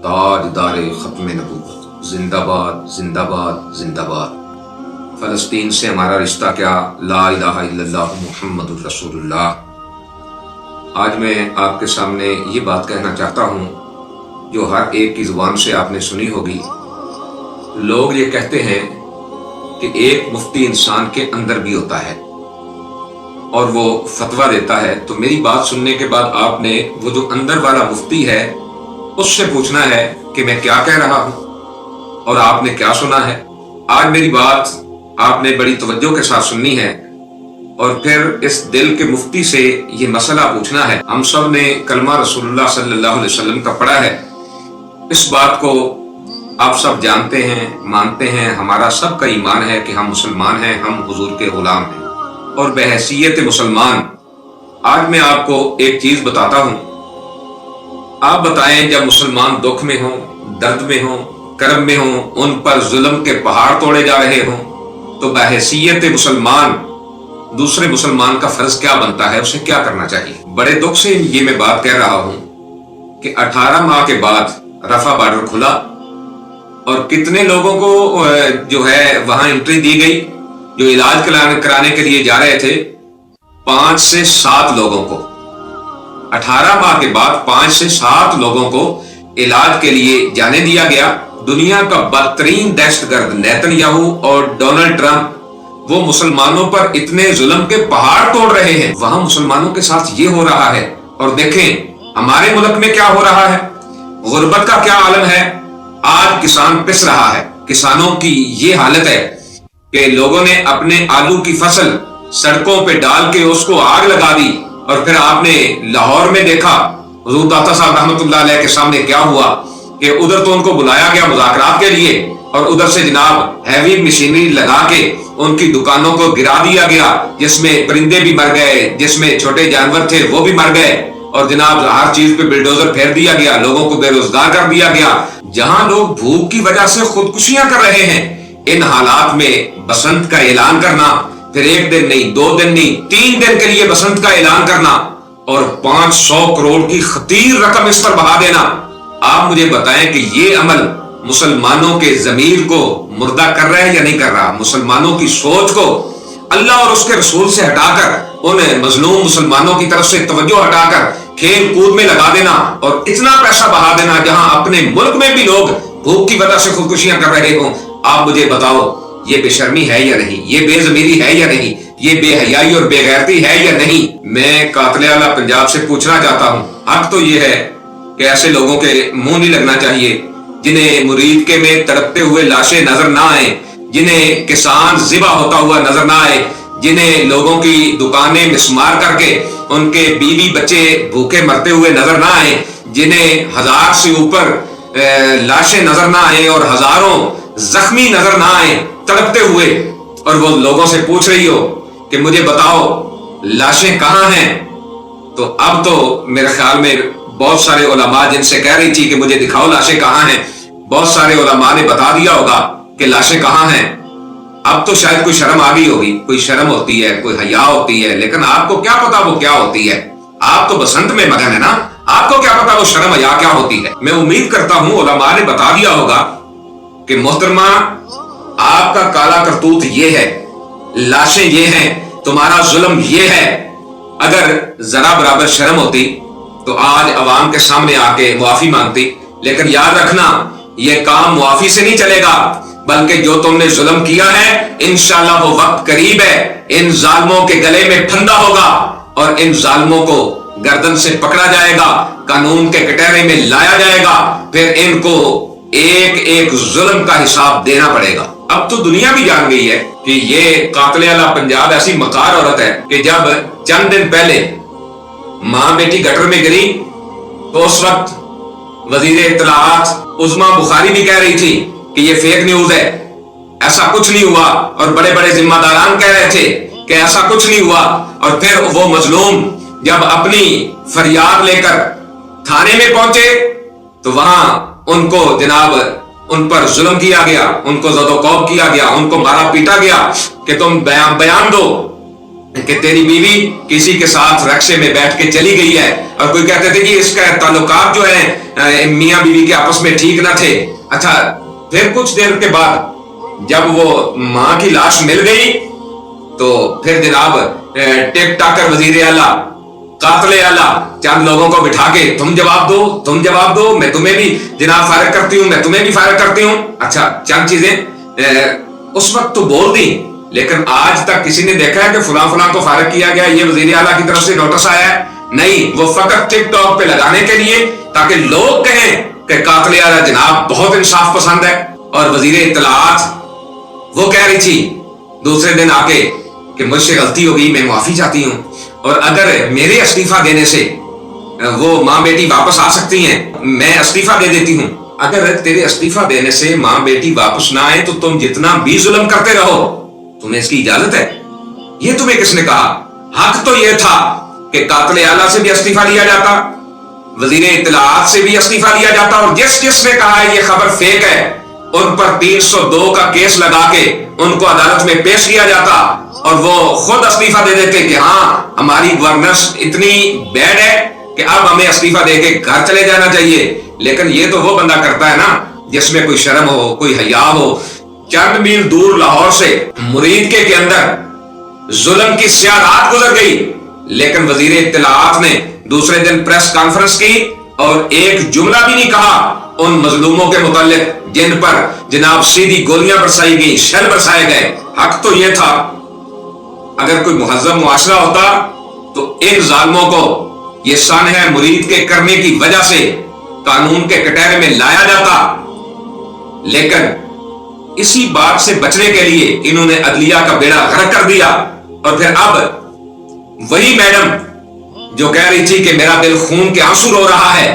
تاجدار ختم نبوت، زندہ باد زندہ باد زندہ باد۔ فلسطین سے ہمارا رشتہ کیا، لا الہ الا اللہ محمد الرسول اللہ۔ آج میں آپ کے سامنے یہ بات کہنا چاہتا ہوں جو ہر ایک کی زبان سے آپ نے سنی ہوگی۔ لوگ یہ کہتے ہیں کہ ایک مفتی انسان کے اندر بھی ہوتا ہے اور وہ فتویٰ دیتا ہے، تو میری بات سننے کے بعد آپ نے وہ جو اندر والا مفتی ہے اس سے پوچھنا ہے کہ میں کیا کہہ رہا ہوں اور آپ نے کیا سنا ہے۔ آج میری بات آپ نے بڑی توجہ کے ساتھ سننی ہے اور پھر اس دل کے مفتی سے یہ مسئلہ پوچھنا ہے۔ ہم سب نے کلمہ رسول اللہ صلی اللہ علیہ وسلم کا پڑھا ہے، اس بات کو آپ سب جانتے ہیں، مانتے ہیں، ہمارا سب کا ایمان ہے کہ ہم مسلمان ہیں، ہم حضور کے غلام ہیں۔ اور بحیثیت مسلمان آج میں آپ کو ایک چیز بتاتا ہوں، آپ بتائیں جب مسلمان دکھ میں ہوں، درد میں ہوں، کرب میں ہوں، ان پر ظلم کے پہاڑ توڑے جا رہے ہوں، تو بحیثیت مسلمان دوسرے مسلمان کا فرض کیا بنتا ہے، اسے کیا کرنا چاہیے۔ بڑے دکھ سے یہ میں بات کہہ رہا ہوں کہ 18 ماہ کے بعد رفح بارڈر کھلا اور کتنے لوگوں کو جو ہے وہاں انٹری دی گئی جو علاج کرانے کے لیے جا رہے تھے، 5 سے 7 لوگوں کو 18 ماہ کے بعد 5 سے 7 لوگوں کو علاج کے لیے جانے دیا گیا۔ دنیا کا بدترین دہشت گرد نیتن یاہو اور ڈونلڈ ٹرمپ وہ مسلمانوں پر اتنے ظلم کے پہاڑ توڑ رہے ہیں، وہاں مسلمانوں کے ساتھ یہ ہو رہا ہے۔ اور دیکھیں ہمارے ملک میں کیا ہو رہا ہے، غربت کا کیا عالم ہے۔ آج کسان پس رہا ہے، کسانوں کی یہ حالت ہے کہ لوگوں نے اپنے آلو کی فصل سڑکوں پہ ڈال کے اس کو آگ لگا دی، اور پھر آپ نے لاہور میں دیکھا حضور داتا صاحب رحمۃ اللہ علیہ کے سامنے کیا ہوا کہ ادھر تو ان کو بلایا گیا مذاکرات کے لیے اور ادھر سے جناب ہیوی مشینری لگا کے ان کی دکانوں کو گرا دیا گیا، جس میں پرندے بھی مر گئے، جس میں چھوٹے جانور تھے وہ بھی مر گئے، اور جناب ہر چیز پہ بلڈوزر پھیر دیا گیا، لوگوں کو بے روزگار کر دیا گیا۔ جہاں لوگ بھوک کی وجہ سے خودکشیاں کر رہے ہیں، ان حالات میں بسنت کا اعلان کرنا، پھر 1 دن نہیں، 2 دن نہیں، 3 دن کے لیے بسنت کا اعلان کرنا اور 500 کروڑ کی خطیر رقم اس پر بہا دینا، آپ مجھے بتائیں کہ یہ عمل مسلمانوں کے ضمیر کو مردہ کر رہا ہے یا نہیں کر رہا۔ مسلمانوں کی سوچ کو اللہ اور اس کے رسول سے ہٹا کر ان مظلوم مسلمانوں کی طرف سے توجہ ہٹا کر کھیل کود میں لگا دینا اور اتنا پیسہ بہا دینا جہاں اپنے ملک میں بھی لوگ بھوک کی وجہ سے خودکشیاں کر رہے ہوں۔ آپ مجھے بتاؤ یہ بے شرمی ہے یا نہیں، یہ بے ضمیری ہے یا نہیں، یہ بے حیائی اور بے غیرتی ہے یا نہیں۔ میں قاتل اعلی پنجاب سے پوچھنا چاہتا ہوں، حق تو یہ ہے کہ ایسے لوگوں کے منہ نہیں لگنا چاہیے جنہیں مرید کے میں تڑپتے ہوئے لاشیں نظر نہ آئیں، جنہیں کسان ذبح ہوتا ہوا نظر نہ آئے، جنہیں لوگوں کی دکانیں مسمار کر کے ان کے بیوی بچے بھوکے مرتے ہوئے نظر نہ آئیں، جنہیں 1000 سے اوپر لاشیں نظر نہ آئیں اور ہزاروں زخمی نظر نہ آئیں تڑپتے ہوئے، اور وہ لوگوں سے پوچھ رہی ہو کہ مجھے بتاؤ لاشیں کہاں ہیں۔ تو اب تو میرے خیال میں بہت سارے علماء جن سے کہہ رہی تھی کہ مجھے دکھاؤ لاشیں کہاں ہیں، بہت سارے علماء نے بتا دیا ہوگا کہ لاشیں کہاں ہیں۔ اب تو شاید کوئی شرم آ گئی ہوگی، کوئی شرم ہوتی ہے، کوئی حیا ہوتی ہے، لیکن آپ کو کیا پتا وہ کیا ہوتی ہے۔ آپ تو بسنت میں مگن ہے نا، آپ کو کیا پتا وہ شرم حیا کیا ہوتی ہے۔ میں امید کرتا ہوں علماء نے بتا دیا ہوگا کہ محترمہ آپ کا کالا کرتوت یہ ہے، لاشیں یہ ہیں، تمہارا ظلم یہ ہے۔ اگر ذرا برابر شرم ہوتی تو آج عوام کے سامنے آ کے معافی مانگتی، لیکن یاد رکھنا یہ کام معافی سے نہیں چلے گا، بلکہ جو تم نے ظلم کیا ہے انشاءاللہ وہ وقت قریب ہے، ان ظالموں کے گلے میں پھندا ہوگا اور ان ظالموں کو گردن سے پکڑا جائے گا، قانون کے کٹہرے میں لایا جائے گا، پھر ان کو ایک ایک ظلم کا حساب دینا پڑے گا۔ اب تو دنیا بھی جان گئی ہے کہ یہ قاتل اعلی پنجاب ایسی مکار عورت ہے کہ جب چند دن پہلے ماں بیٹی گٹر میں گری تو اس وقت وزیر اطلاعات عظما بخاری بھی کہہ رہی تھی کہ یہ فیک نیوز ہے، ایسا کچھ نہیں ہوا، اور بڑے بڑے ذمہ داران کہہ رہے تھے کہ ایسا کچھ نہیں ہوا، اور پھر وہ مظلوم جب اپنی فریاد لے کر تھانے میں پہنچے تو وہاں ان کو جناب ان پر ظلم کیا گیا، ان کو زد و کوب کیا گیا، ان کو مارا پیٹا گیا کہ تم بیان دو۔ کہ تیری بیوی کسی کے ساتھ رکشے میں بیٹھ کے چلی گئی ہے، اور کوئی کہتے تھے کہ اس کا تعلقات جو ہیں میاں بیوی کے آپس میں ٹھیک نہ تھے۔ اچھا پھر کچھ دیر کے بعد جب وہ ماں کی لاش مل گئی تو پھر جناب ٹک ٹاکر وزیر اعلیٰ، قاتل اعلیٰ چند لوگوں کو بٹھا کے تم جواب دو، تم جواب دو، میں تمہیں بھی جناب فارغ کرتی ہوں، میں تمہیں بھی فارغ کرتی ہوں۔ اچھا چند چیزیں اس وقت تو بول دی، لیکن آج تک کسی نے دیکھا ہے کہ فلاں فلاں کو فارغ کیا گیا، یہ وزیر اعلیٰ کی طرف سے نوٹس آیا ہے؟ نہیں، وہ فقط ٹک ٹاک پہ لگانے کے لیے تاکہ لوگ کہیں کہ قاتل اعلیٰ جناب بہت انصاف پسند ہے۔ اور وزیر اطلاعات وہ کہہ رہی تھی دوسرے دن آ کے کہ مجھ سے غلطی ہو گئی، میں معافی چاہتی ہوں، اور اگر میرے استعفیٰ دینے سے وہ ماں بیٹی واپس آ سکتی ہیں میں استعفیٰ دے دیتی ہوں۔ اگر تیرے استعفیٰ دینے سے ماں بیٹی واپس نہ آئے تو تم جتنا بھی ظلم کرتے رہو، تمہیں اس کی اجازت ہے؟ یہ تمہیں کس نے کہا؟ حق تو یہ تھا کہ قاتل اعلیٰ سے بھی استعفیٰ لیا جاتا، وزیر اطلاعات سے بھی استعفیٰ لیا جاتا، اور جس نے کہا ہے یہ خبر فیک ہے ان پر 302 کا کیس لگا کے ان کو عدالت میں پیش کیا جاتا، اور وہ خود استعفیٰ دے دیتے کہ ہاں ہماری گورننس اتنی بیڈ ہے کہ اب ہمیں استعفیٰ دے کے گھر چلے جانا چاہیے۔ لیکن یہ تو وہ بندہ کرتا ہے نا جس میں کوئی شرم ہو، کوئی حیا ہو۔ چند میل دور لاہور سے مرید کے اندر ظلم کی سیاہ رات گزر گئی، لیکن وزیر اطلاعات نے دوسرے دن پریس کانفرنس کی اور ایک جملہ بھی نہیں کہا ان مظلوموں کے متعلق جن پر جناب سیدھی گولیاں برسائی گئی، شل برسائے گئے۔ حق تو یہ تھا اگر کوئی مہذب معاشرہ ہوتا تو ان ظالموں کو یہ سانحہ مرید کے کرنے کی وجہ سے قانون کے کٹہرے میں لایا جاتا، لیکن اسی بات سے بچنے کے لیے انہوں نے عدلیہ کا بیڑا غرق کر دیا۔ اور پھر اب وہی میڈم جو کہہ رہی تھی کہ میرا دل خون کے آنسو رو رہا ہے،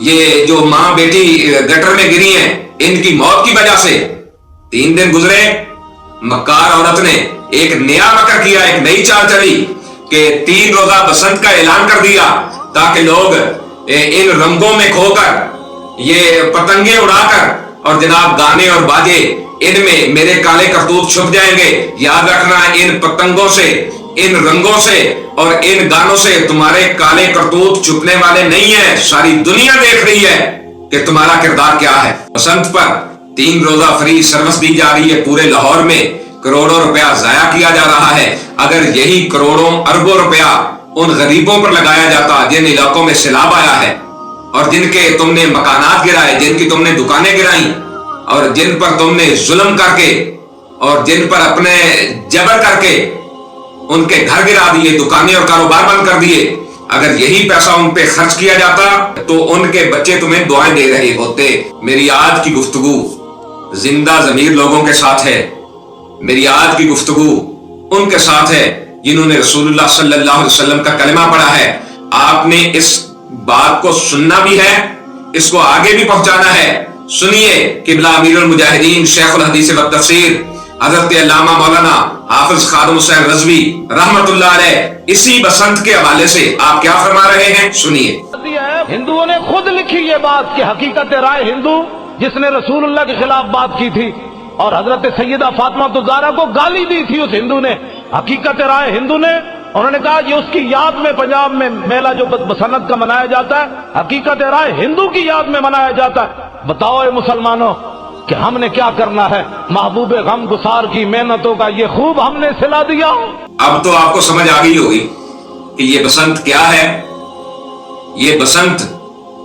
یہ جو ماں بیٹی گٹر میں گری ہیں ان کی موت کی وجہ سے، 3 دن گزرے مکار عورت نے ایک نیا مکر کیا، ایک نئی چال چلی کہ 3 روزہ بسنت کا اعلان کر دیا تاکہ لوگ ان رنگوں میں کھو کر، یہ پتنگیں اڑا کر اور جناب گانے اور باجے، ان میں میرے کالے کرتوت چھپ جائیں گے۔ یاد رکھنا ان پتنگوں سے، ان رنگوں سے اور ان گانوں سے تمہارے کالے کرتوت چھپنے والے نہیں ہیں، ساری دنیا دیکھ رہی ہے کہ تمہارا کردار کیا ہے۔ بسنت پر 3 روزہ فری سروس دی جا رہی ہے، پورے لاہور میں کروڑوں روپیہ ضائع کیا جا رہا ہے۔ اگر یہی کروڑوں اربوں روپیہ ان غریبوں پر لگایا جاتا جن علاقوں میں سیلاب آیا ہے اور جن کے تم نے مکانات گرائے، جن کی تم نے دکانیں گرائیں اور جن پر تم نے ظلم کر کے اور جن پر اپنے جبر کر کے ان کے گھر گرا دیے، دکانیں اور کاروبار بند کر دیے، اگر یہی پیسہ ان پہ خرچ کیا جاتا تو ان کے بچے تمہیں دعائیں دے رہے ہوتے۔ میری آج کی گفتگو زندہ ضمیر لوگوں کے ساتھ ہے، میری آج کی گفتگو ان کے ساتھ ہے جنہوں نے رسول اللہ صلی اللہ علیہ وسلم کا کلمہ پڑھا ہے۔ آپ نے اس بات کو سننا بھی ہے، اس کو آگے بھی پہنچانا ہے۔ سنیے قبلہ امیر المجاہدین شیخ الحدیث والتفسیر حضرت علامہ مولانا حافظ خادم حسین رضوی رحمت اللہ علیہ اسی بسنت کے حوالے سے آپ کیا فرما رہے ہیں، سنیے۔ ہندوؤں نے خود لکھی یہ بات کہ حقیقت رائے ہندو جس نے رسول اللہ کے خلاف بات کی تھی اور حضرت سیدہ فاطمہ الزہرا کو گالی دی تھی اس ہندو نے، حقیقت رائے ہندو نے، انہوں نے کہا یہ اس کی یاد میں پنجاب میں میلہ جو بسنت کا منایا جاتا ہے حقیقت رائے ہندو کی یاد میں منایا جاتا ہے۔ بتاؤ اے مسلمانوں کہ ہم نے کیا کرنا ہے، محبوب غم گسار کی محنتوں کا یہ خوب ہم نے صلہ دیا۔ اب تو آپ کو سمجھ آ گئی ہوگی کہ یہ بسنت کیا ہے۔ یہ بسنت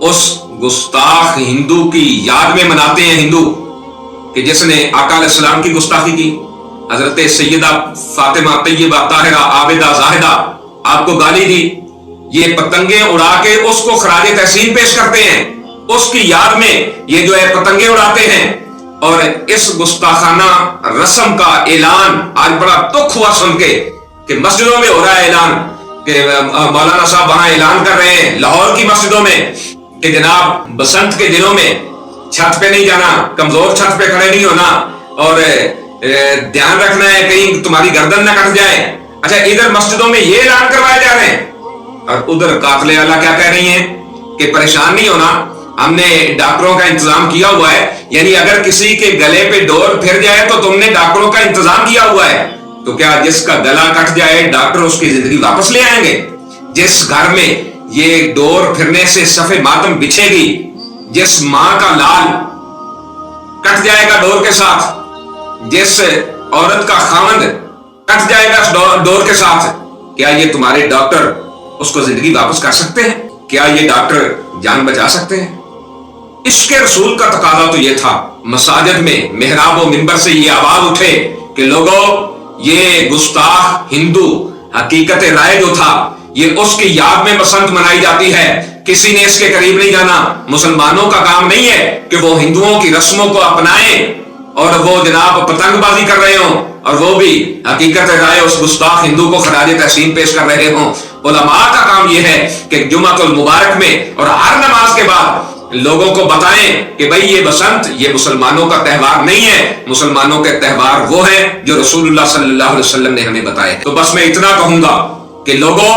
اس گستاخ ہندو کی یاد میں مناتے ہیں ہندو کہ جس نے آقا علیہ السلام کی گستاخی کی، حضرت سیدہ فاطمہ طیبہ طاہرہ عابدہ زاہدہ آپ کو گالی دی، یہ پتنگیں اڑا کے اس کو خراج تحسین پیش کرتے ہیں، اس کی یاد میں یہ جو ہے پتنگیں اڑاتے ہیں۔ اور اس گستاخانہ رسم کا اعلان آج بڑا دکھ ہوا سن کے کہ مسجدوں میں ہو رہا ہے اعلان، کہ مولانا صاحب وہاں اعلان کر رہے ہیں لاہور کی مسجدوں میں کہ جناب بسنت کے دنوں میں چھت پہ نہیں جانا، کمزور چھت پہ کھڑے نہیں ہونا، اور دھیان رکھنا ہے کہیں تمہاری گردن نہ کٹ جائے۔ اچھا ادھر مسجدوں میں یہ اعلان کروائے جا رہے ہیں اور ادھر قافلے والا کیا کہہ رہی ہیں کہ پریشان نہیں ہونا، ہم نے ڈاکٹروں کا انتظام کیا ہوا ہے، یعنی اگر کسی کے گلے پہ ڈور پھر جائے تو تم نے ڈاکٹروں کا انتظام کیا ہوا ہے۔ تو کیا جس کا گلا کٹ جائے ڈاکٹر اس کی زندگی واپس لے آئیں گے؟ جس گھر میں یہ ڈور پھرنے سے صفے ماتم بچھے گی، جس ماں کا لال کٹ جائے گا ڈور کے ساتھ، جس عورت کا خامند کٹ جائے گا ڈور کے ساتھ، کیا یہ تمہارے ڈاکٹر اس کو زندگی واپس کر سکتے ہیں؟ کیا یہ ڈاکٹر جان بچا سکتے ہیں؟ اس کے رسول کا تقاضا تو یہ تھا، مساجد میں محراب و منبر سے یہ آواز اٹھے کہ لوگوں، یہ گستاخ ہندو حقیقت رائے جو تھا یہ اس کی یاد میں بسنت منائی جاتی ہے، کسی نے اس کے قریب نہیں جانا۔ مسلمانوں کا کام نہیں ہے کہ وہ ہندوؤں کی رسموں کو اپنائیں اور وہ جناب پتنگ بازی کر رہے ہوں اور وہ بھی حقیقت رائے اس گستاخ ہندو کو خراج تحسین پیش کر رہے ہوں۔ علماء کا کام یہ ہے کہ جمعۃ المبارک میں اور ہر نماز کے بعد لوگوں کو بتائیں کہ بھئی یہ بسنت یہ مسلمانوں کا تہوار نہیں ہے، مسلمانوں کے تہوار وہ ہیں جو رسول اللہ صلی اللہ علیہ وسلم نے ہمیں بتائے۔ تو بس میں اتنا کہوں گا کہ لوگوں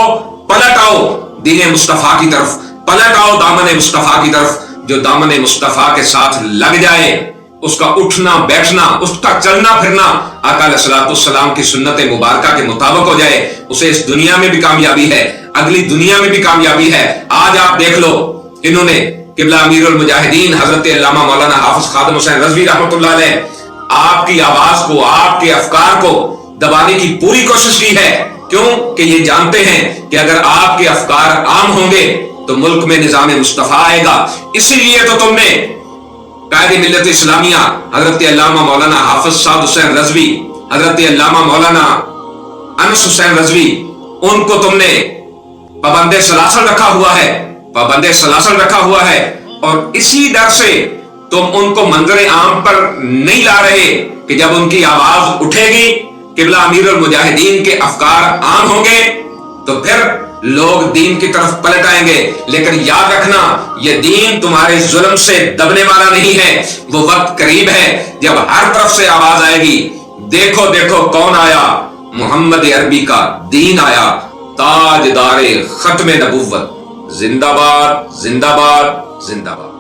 پلٹ آؤ دین مصطفیٰ کی طرف، پلٹ آؤ دامن مصطفیٰ کی طرف۔ جو دامن مصطفیٰ کے ساتھ لگ جائے، اس کا اٹھنا بیٹھنا، اس کا چلنا پھرنا آقا علیہ الصلوۃ والسلام کی سنت مبارکہ کے مطابق ہو جائے، اسے اس دنیا میں بھی کامیابی ہے، اگلی دنیا میں بھی کامیابی ہے۔ آج آپ دیکھ لو، انہوں نے قبلہ امیر المجاہدین حضرت علامہ مولانا حافظ خادم حسین رضوی رحمۃ اللہ علیہ آپ کی آواز کو، آپ کے افکار کو دبانے کی پوری کوشش کی ہے۔ کیوں کہ یہ جانتے ہیں کہ اگر آپ کے افکار عام ہوں گے تو ملک میں نظام مصطفیٰ آئے گا۔ اسی لیے تو تم نے قائد ملت اسلامیہ حضرت علامہ مولانا حافظ سعد حسین رضوی، حضرت علامہ مولانا انس حسین رضوی، ان کو تم نے پابند سلاسل رکھا ہوا ہے، پابند سلاسل رکھا ہوا ہے، اور اسی ڈر سے تم ان کو منظر عام پر نہیں لا رہے کہ جب ان کی آواز اٹھے گی، قبلہ امیر المجاہدین کے افکار عام ہوں گے تو پھر لوگ دین کی طرف پلٹ آئیں گے۔ لیکن یاد رکھنا، یہ دین تمہارے ظلم سے دبنے والا نہیں ہے، وہ وقت قریب ہے جب ہر طرف سے آواز آئے گی، دیکھو دیکھو کون آیا، محمد عربی کا دین آیا، تاجدار ختم نبوت، زندہ باد زندہ باد زندہ باد۔